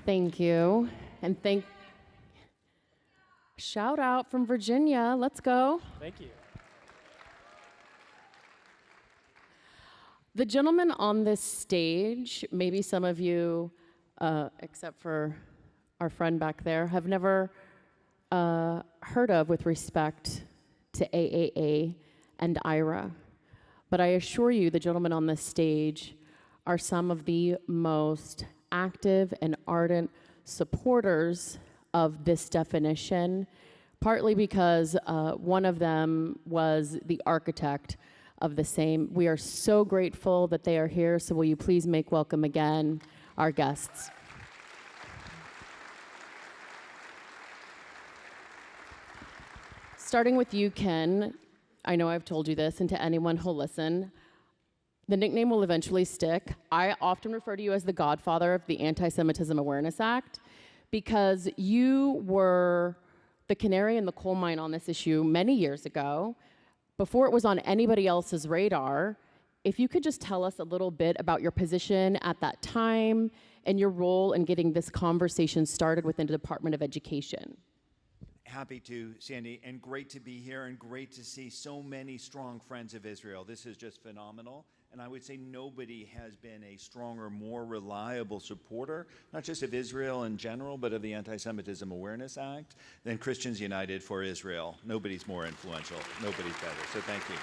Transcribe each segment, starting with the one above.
Thank you. And shout out from Virginia. Let's go. Thank you. The gentleman on this stage, maybe some of you, except for our friend back there, have never heard of with respect to AAA and IRA. But I assure you, the gentlemen on this stage are some of the most active and ardent supporters of this definition, partly because one of them was the architect of the same. We are so grateful that they are here, so will you please make welcome again our guests. Starting with you, Ken, I know I've told you this, and to anyone who'll listen, the nickname will eventually stick. I often refer to you as the godfather of the Anti-Semitism Awareness Act because you were the canary in the coal mine on this issue many years ago, before it was on anybody else's radar. If you could just tell us a little bit about your position at that time and your role in getting this conversation started within the Department of Education. Happy to, Sandy, and great to be here and great to see so many strong friends of Israel. This is just phenomenal. And I would say nobody has been a stronger, more reliable supporter, not just of Israel in general, but of the Anti-Semitism Awareness Act than Christians United for Israel. Nobody's more influential. Nobody's better. So thank you.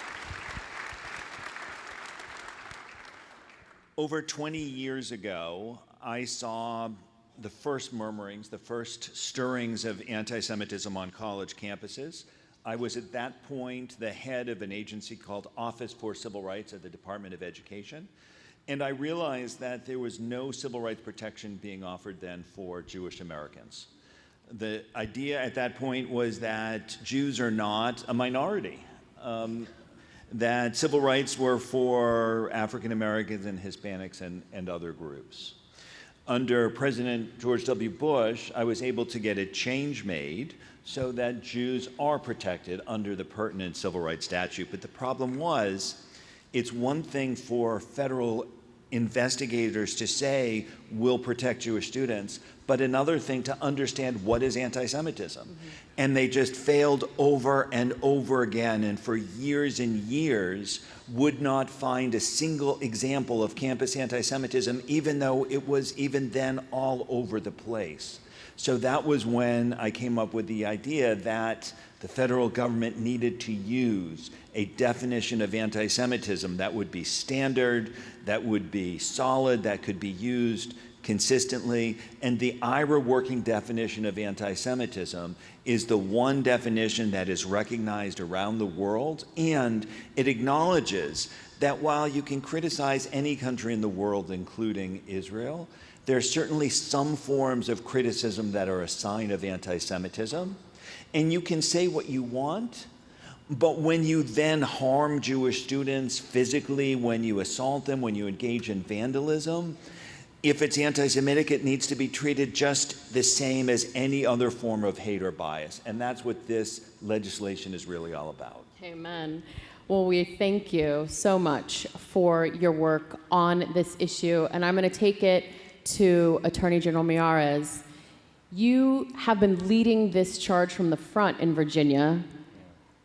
Over 20 years ago, I saw the first murmurings, the first stirrings of anti-Semitism on college campuses. I was at that point the head of an agency called Office for Civil Rights at the Department of Education. And I realized that there was no civil rights protection being offered then for Jewish Americans. The idea at that point was that Jews are not a minority, that civil rights were for African Americans and Hispanics and other groups. Under President George W. Bush, I was able to get a change made so that Jews are protected under the pertinent civil rights statute. But the problem was, it's one thing for federal investigators to say, we'll protect Jewish students, but another thing to understand what is anti-Semitism. Mm-hmm. And they just failed over and over again, and for years and years would not find a single example of campus anti-Semitism, even though it was even then all over the place. So that was when I came up with the idea that the federal government needed to use a definition of anti-Semitism that would be standard, that would be solid, that could be used consistently. And the IRA working definition of anti-Semitism is the one definition that is recognized around the world, and it acknowledges that while you can criticize any country in the world, including Israel, there are certainly some forms of criticism that are a sign of anti-Semitism. And you can say what you want, but when you then harm Jewish students physically, when you assault them, when you engage in vandalism, if it's anti-Semitic, it needs to be treated just the same as any other form of hate or bias. And that's what this legislation is really all about. Amen. Well, we thank you so much for your work on this issue. And I'm going to take it to Attorney General Miyares. You have been leading this charge from the front in Virginia,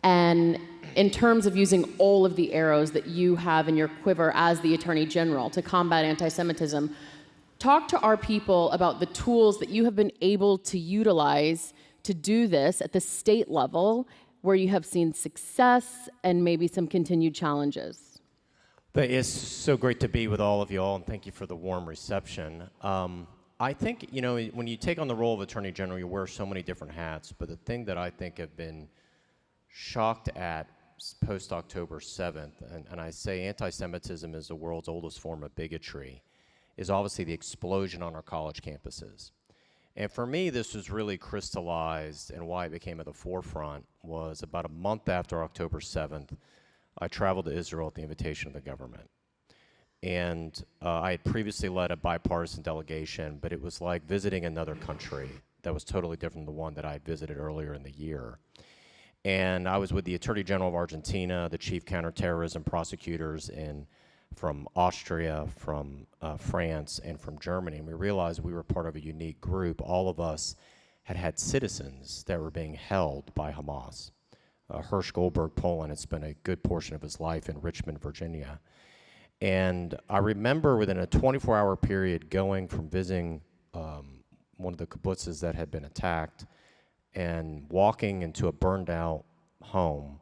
and in terms of using all of the arrows that you have in your quiver as the Attorney General to combat anti-Semitism, talk to our people about the tools that you have been able to utilize to do this at the state level, where you have seen success and maybe some continued challenges. It's so great to be with all of you all, and thank you for the warm reception. I think, you know, when you take on the role of Attorney General, you wear so many different hats, but the thing that I think have been shocked at post-October 7th, and I say anti-Semitism is the world's oldest form of bigotry, is obviously the explosion on our college campuses. And for me, this was really crystallized, and why it became at the forefront was about a month after October 7th, I traveled to Israel at the invitation of the government. And I had previously led a bipartisan delegation, but it was like visiting another country that was totally different than the one that I had visited earlier in the year. And I was with the Attorney General of Argentina, the chief counterterrorism prosecutors in from Austria, from France, and from Germany. And we realized we were part of a unique group. All of us had had citizens that were being held by Hamas. Hirsch Goldberg, Poland, had spent a good portion of his life in Richmond, Virginia. And I remember within a 24-hour period going from visiting one of the kibbutzes that had been attacked and walking into a burned out home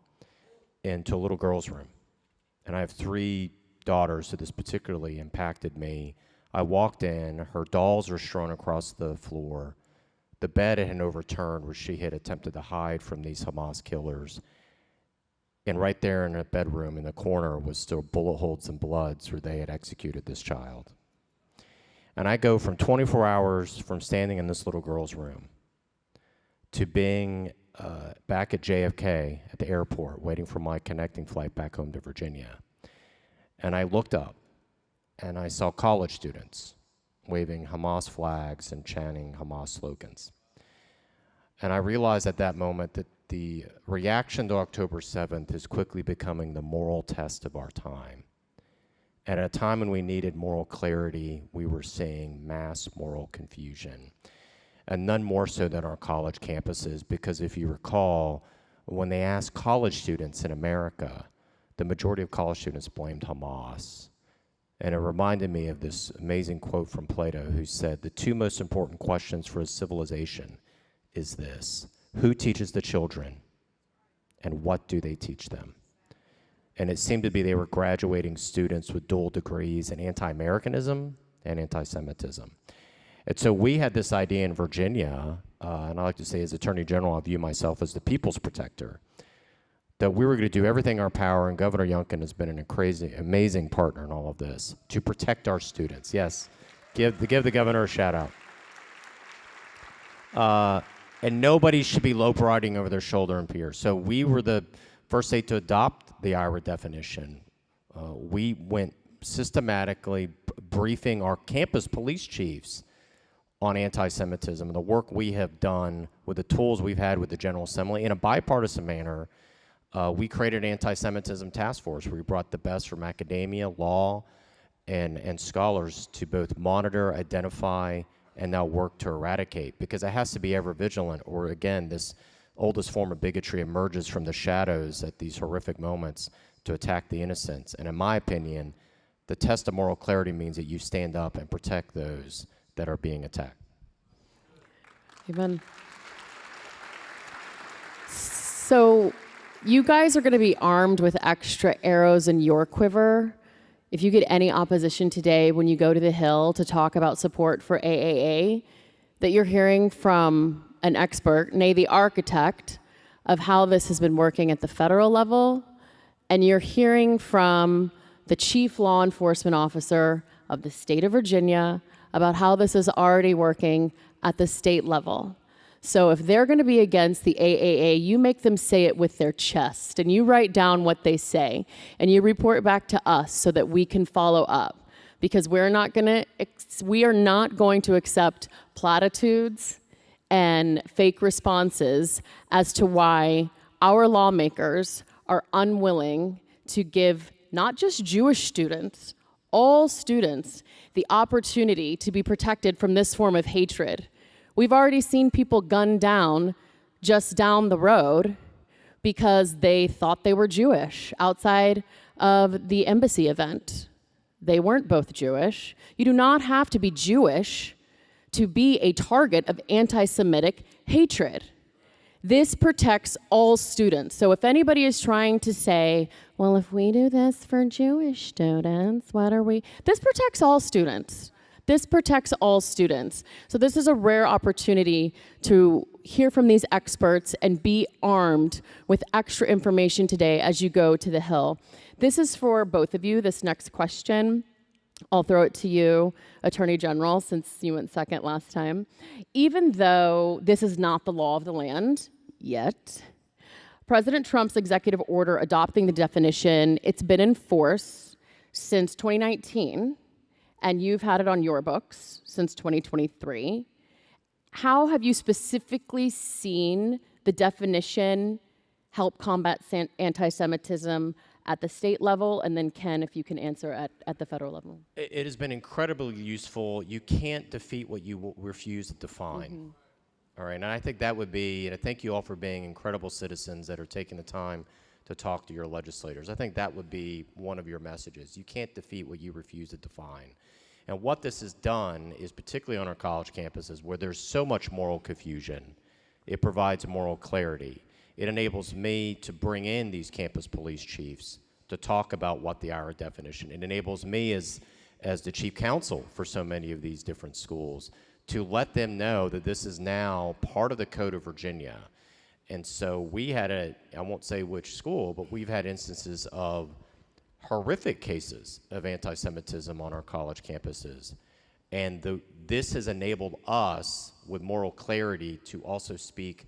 into a little girl's room. And I have 3 daughters, so this particularly impacted me. I walked in, her dolls are strewn across the floor. The bed had been overturned where she had attempted to hide from these Hamas killers. And right there in a bedroom in the corner was still bullet holes and bloods where they had executed this child. And I go from 24 hours from standing in this little girl's room to being back at JFK at the airport waiting for my connecting flight back home to Virginia. And I looked up and I saw college students waving Hamas flags and chanting Hamas slogans. And I realized at that moment that the reaction to October 7th is quickly becoming the moral test of our time. And at a time when we needed moral clarity, we were seeing mass moral confusion. And none more so than our college campuses, because if you recall, when they asked college students in America, the majority of college students blamed Hamas. And it reminded me of this amazing quote from Plato, who said, the 2 most important questions for a civilization is this: who teaches the children, and what do they teach them? And it seemed to be they were graduating students with dual degrees in anti-Americanism and anti-Semitism. And so we had this idea in Virginia, and I like to say as Attorney General, I view myself as the people's protector, that we were going to do everything in our power, and Governor Youngkin has been an amazing partner in all of this, to protect our students. Yes, give the governor a shout out. And nobody should be lowriding over their shoulder in peers. So we were the first state to adopt the IRA definition. We went systematically briefing our campus police chiefs on anti-Semitism and the work we have done with the tools we've had with the General Assembly in a bipartisan manner. We created an anti-Semitism task force where we brought the best from academia, law, and scholars to both monitor, identify, and now work to eradicate, because it has to be ever vigilant, or again, this oldest form of bigotry emerges from the shadows at these horrific moments to attack the innocents. And in my opinion, the test of moral clarity means that you stand up and protect those that are being attacked. Amen. So you guys are going to be armed with extra arrows in your quiver if you get any opposition today when you go to the Hill to talk about support for AAA, that you're hearing from an expert, nay, the architect of how this has been working at the federal level, and you're hearing from the chief law enforcement officer of the state of Virginia about how this is already working at the state level. So if they're going to be against the AAA, you make them say it with their chest, and you write down what they say, and you report back to us so that we can follow up, because we are not going to accept platitudes and fake responses as to why our lawmakers are unwilling to give not just Jewish students, all students, the opportunity to be protected from this form of hatred. We've already seen people gunned down just down the road because they thought they were Jewish outside of the embassy event. They weren't both Jewish. You do not have to be Jewish to be a target of anti-Semitic hatred. This protects all students. So if anybody is trying to say, well, if we do this for Jewish students, what are we? This protects all students. This protects all students. So this is a rare opportunity to hear from these experts and be armed with extra information today as you go to the Hill. This is for both of you, this next question. I'll throw it to you, Attorney General, since you went second last time. Even though this is not the law of the land yet, President Trump's executive order adopting the definition, it's been in force since 2019. And you've had it on your books since 2023. How have you specifically seen the definition help combat anti-Semitism at the state level? And then Ken, if you can answer at the federal level. It has been incredibly useful. You can't defeat what you refuse to define. All right, and I think that would be, and I thank you all for being incredible citizens that are taking the time to talk to your legislators. I think that would be one of your messages. You can't defeat what you refuse to define. And what this has done is, particularly on our college campuses where there's so much moral confusion, it provides moral clarity. It enables me to bring in these campus police chiefs to talk about what the IRA definition. It enables me as the chief counsel for so many of these different schools to let them know that this is now part of the Code of Virginia. And so we had I won't say which school, but we've had instances of horrific cases of anti-Semitism on our college campuses. And this has enabled us, with moral clarity, to also speak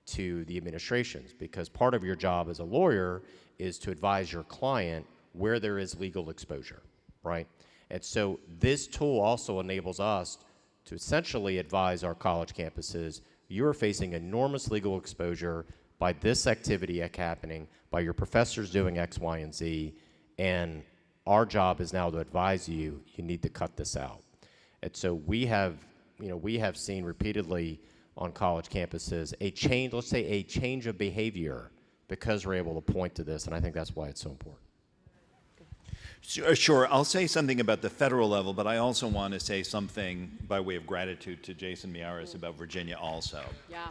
to the administrations, because part of your job as a lawyer is to advise your client where there is legal exposure, right? And so this tool also enables us to essentially advise our college campuses, you're facing enormous legal exposure by this activity happening, by your professors doing X, Y, and Z, and our job is now to advise you, you need to cut this out. And so we have seen repeatedly on college campuses a change, let's say a change of behavior, because we're able to point to this, and I think that's why it's so important. Sure, I'll say something about the federal level, but I also want to say something by way of gratitude to Jason Miyares about Virginia also. Yeah.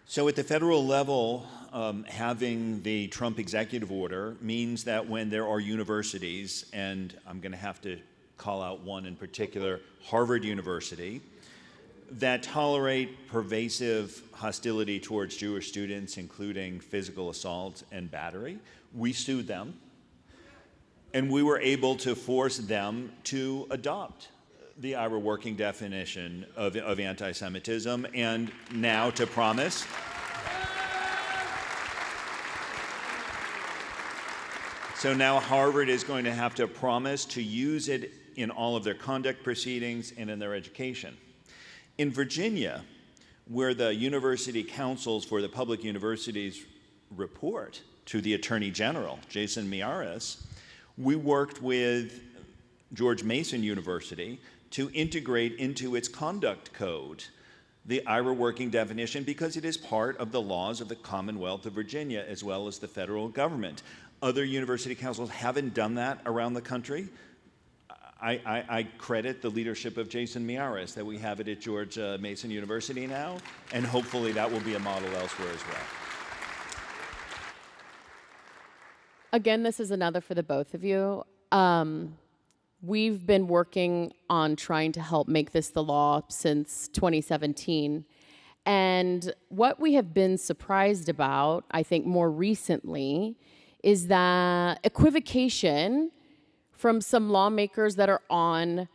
So at the federal level, having the Trump executive order means that when there are universities, and I'm going to have to call out one in particular, Harvard University, that tolerate pervasive hostility towards Jewish students, including physical assault and battery, we sued them, and we were able to force them to adopt the IRA working definition of anti-Semitism, and now to promise so now Harvard is going to have to promise to use it in all of their conduct proceedings and in their education. In Virginia, where the university councils for the public universities report to the Attorney General, Jason Miyares, we worked with George Mason University to integrate into its conduct code the IRA working definition, because it is part of the laws of the Commonwealth of Virginia as well as the federal government. Other university councils haven't done that around the country. I credit the leadership of Jason Miyares that we have it at George Mason University now, and hopefully that will be a model elsewhere as well. Again, this is another for the both of you. We've been working on trying to help make this the law since 2017. And what we have been surprised about, I think more recently, is that equivocation from some lawmakers that are on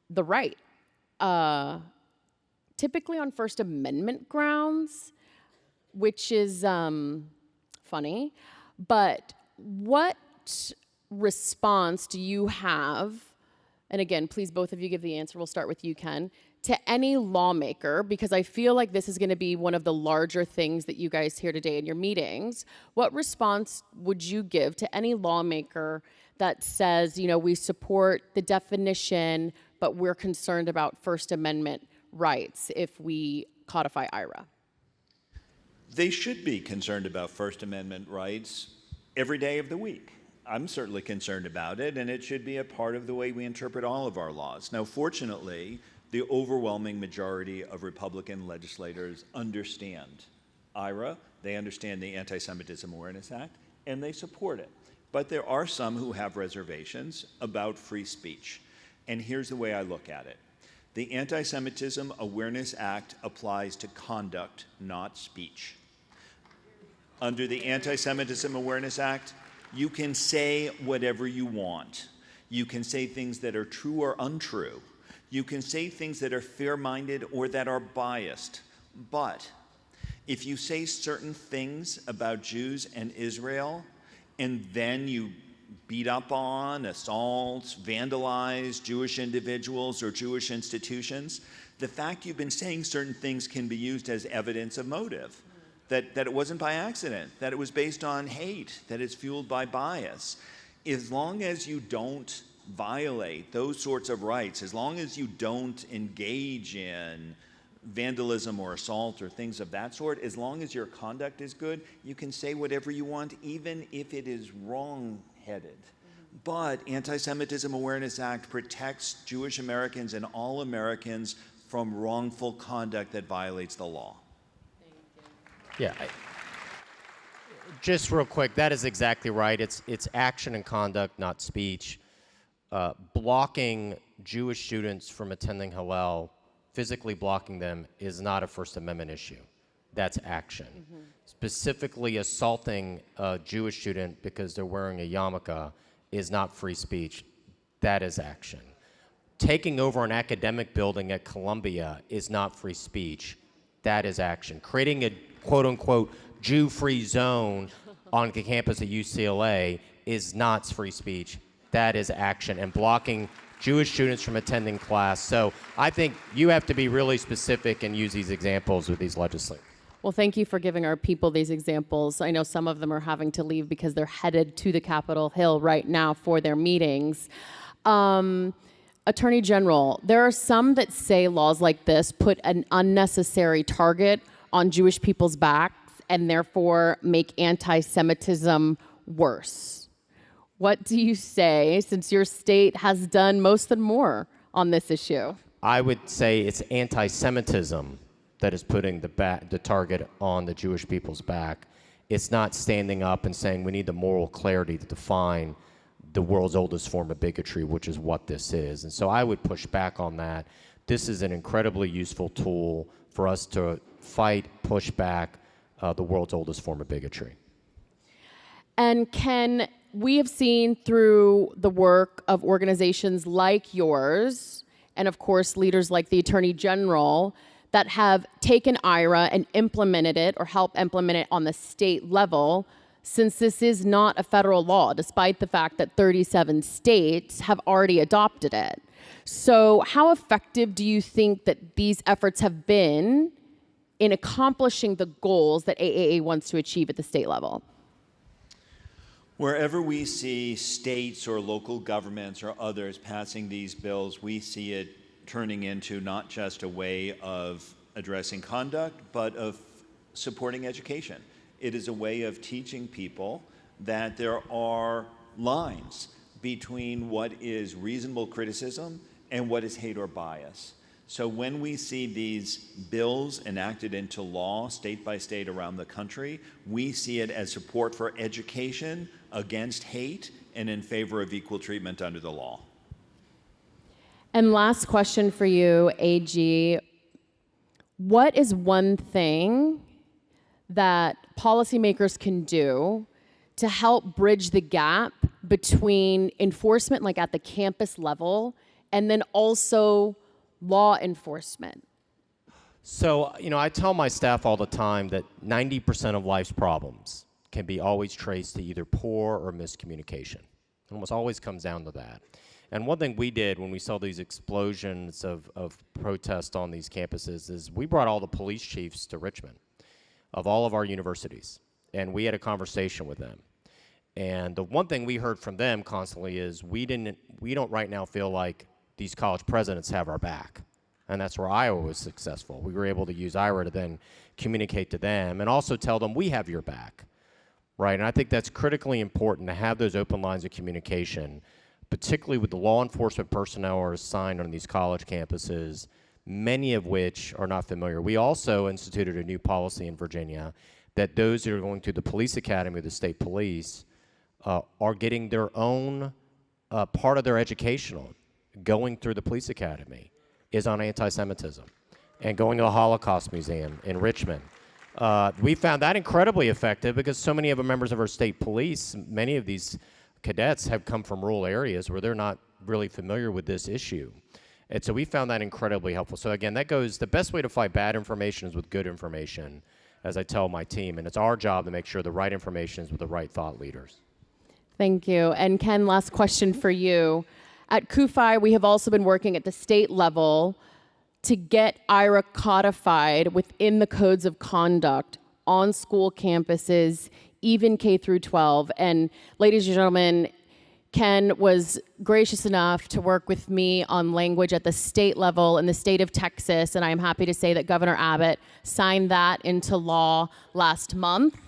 the right, typically on First Amendment grounds, which is funny. But what response do you have, and again, please both of you give the answer, we'll start with you, Ken, to any lawmaker, because I feel like this is going to be one of the larger things that you guys hear today in your meetings. What response would you give to any lawmaker that says, you know, we support the definition, but we're concerned about First Amendment rights if we codify IRA? They should be concerned about First Amendment rights every day of the week. I'm certainly concerned about it, and it should be a part of the way we interpret all of our laws. Now, fortunately, the overwhelming majority of Republican legislators understand IRA, they understand the Anti-Semitism Awareness Act, and they support it. But there are some who have reservations about free speech. And here's the way I look at it. The Anti-Semitism Awareness Act applies to conduct, not speech. Under the Anti-Semitism Awareness Act, you can say whatever you want. You can say things that are true or untrue. You can say things that are fair-minded or that are biased. But if you say certain things about Jews and Israel, and then you beat up on, assault, vandalize Jewish individuals or Jewish institutions, the fact you've been saying certain things can be used as evidence of motive, that it wasn't by accident, that it was based on hate, that it's fueled by bias. As long as you don't violate those sorts of rights, as long as you don't engage in vandalism or assault or things of that sort, as long as your conduct is good, you can say whatever you want, even if it is wrong-headed. But Anti-Semitism Awareness Act protects Jewish Americans and all Americans from wrongful conduct that violates the law. Yeah. Just real quick, that is exactly right. It's action and conduct, not speech. Blocking Jewish students from attending Hillel, physically blocking them, is not a First Amendment issue. That's action. Specifically assaulting a Jewish student because they're wearing a yarmulke is not free speech. That is action. Taking over an academic building at Columbia is not free speech. That is action. Creating a quote-unquote Jew-free zone on the campus at UCLA is not free speech. That is action. And blocking Jewish students from attending class. So I think you have to be really specific and use these examples with these legislators. Well, thank you for giving our people these examples. I know some of them are having to leave because they're headed to the Capitol Hill right now for their meetings. Attorney General, there are some that say laws like this put an unnecessary target on Jewish people's backs and therefore make anti-Semitism worse. What do you say, since your state has done most and more on this issue? I would say it's anti-Semitism that is putting the target on the Jewish people's back. It's not standing up and saying we need the moral clarity to define the world's oldest form of bigotry, which is what this is. And so I would push back on that. This is an incredibly useful tool for us to fight, push back the world's oldest form of bigotry. And Ken, we have seen through the work of organizations like yours, and of course leaders like the Attorney General, that have taken IRA and implemented it or helped implement it on the state level, since this is not a federal law, despite the fact that 37 states have already adopted it. So how effective do you think that these efforts have been in accomplishing the goals that AAA wants to achieve at the state level? Wherever we see states or local governments or others passing these bills, we see it turning into not just a way of addressing conduct, but of supporting education. It is a way of teaching people that there are lines between what is reasonable criticism and what is hate or bias. So when we see these bills enacted into law, state by state around the country, we see it as support for education against hate and in favor of equal treatment under the law. And last question for you, AG. What is one thing that policymakers can do to help bridge the gap between enforcement, like at the campus level, and then also law enforcement? So, I tell my staff all the time that 90% of life's problems can be always traced to either poor or miscommunication. It almost always comes down to that. And one thing we did when we saw these explosions of protest on these campuses is we brought all the police chiefs to Richmond of all of our universities, and we had a conversation with them. And the one thing we heard from them constantly is we don't right now feel like these college presidents have our back. And that's where Iowa was successful. We were able to use IRA to then communicate to them and also tell them we have your back, right? And I think that's critically important to have those open lines of communication, particularly with the law enforcement personnel who are assigned on these college campuses, many of which are not familiar. We also instituted a new policy in Virginia that those who are going through the police academy of the state police are getting their own part of their educational, going through the police academy, is on anti-Semitism and going to the Holocaust Museum in Richmond. We found that incredibly effective because so many of the members of our state police, many of these cadets have come from rural areas where they're not really familiar with this issue. And so we found that incredibly helpful. So again, that goes, the best way to fight bad information is with good information, as I tell my team, and it's our job to make sure the right information is with the right thought leaders. Thank you. And Ken, last question for you. At CUFI, we have also been working at the state level to get IRA codified within the codes of conduct on school campuses, even K through 12. And ladies and gentlemen, Ken was gracious enough to work with me on language at the state level in the state of Texas, and I am happy to say that Governor Abbott signed that into law last month.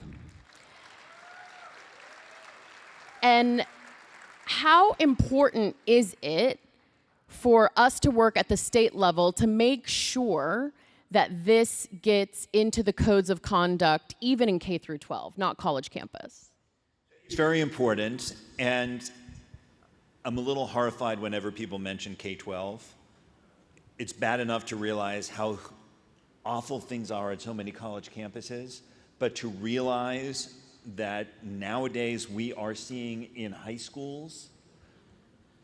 And how important is it for us to work at the state level to make sure that this gets into the codes of conduct, even in K through 12, not college campus? It's very important, and I'm a little horrified whenever people mention K-12. It's bad enough to realize how awful things are at so many college campuses, but to realize that nowadays we are seeing in high schools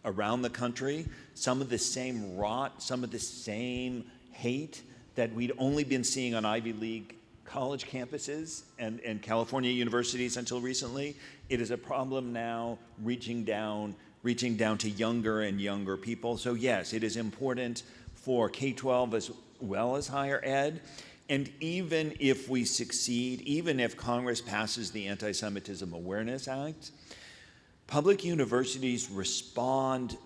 around the country some of the same rot, some of the same hate that we'd only been seeing on Ivy League college campuses and California universities until recently. It is a problem now reaching down to younger and younger people. So yes, it is important for K-12 as well as higher ed. And even if we succeed, even if Congress passes the Anti-Semitism Awareness Act, public universities respond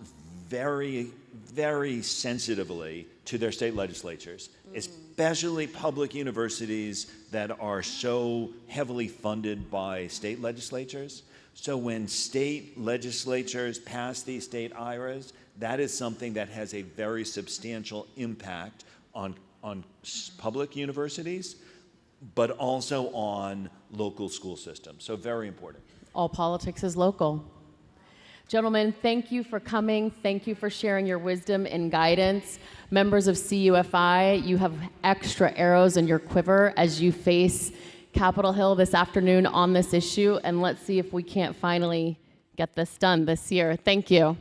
very, very sensitively to their state legislatures, especially public universities that are so heavily funded by state legislatures. So when state legislatures pass these state IRAs, that is something that has a very substantial impact on public universities, but also on local school systems. So very important. All politics is local. Gentlemen, thank you for coming. Thank you for sharing your wisdom and guidance. Members of CUFI, you have extra arrows in your quiver as you face Capitol Hill this afternoon on this issue, and let's see if we can't finally get this done this year. Thank you.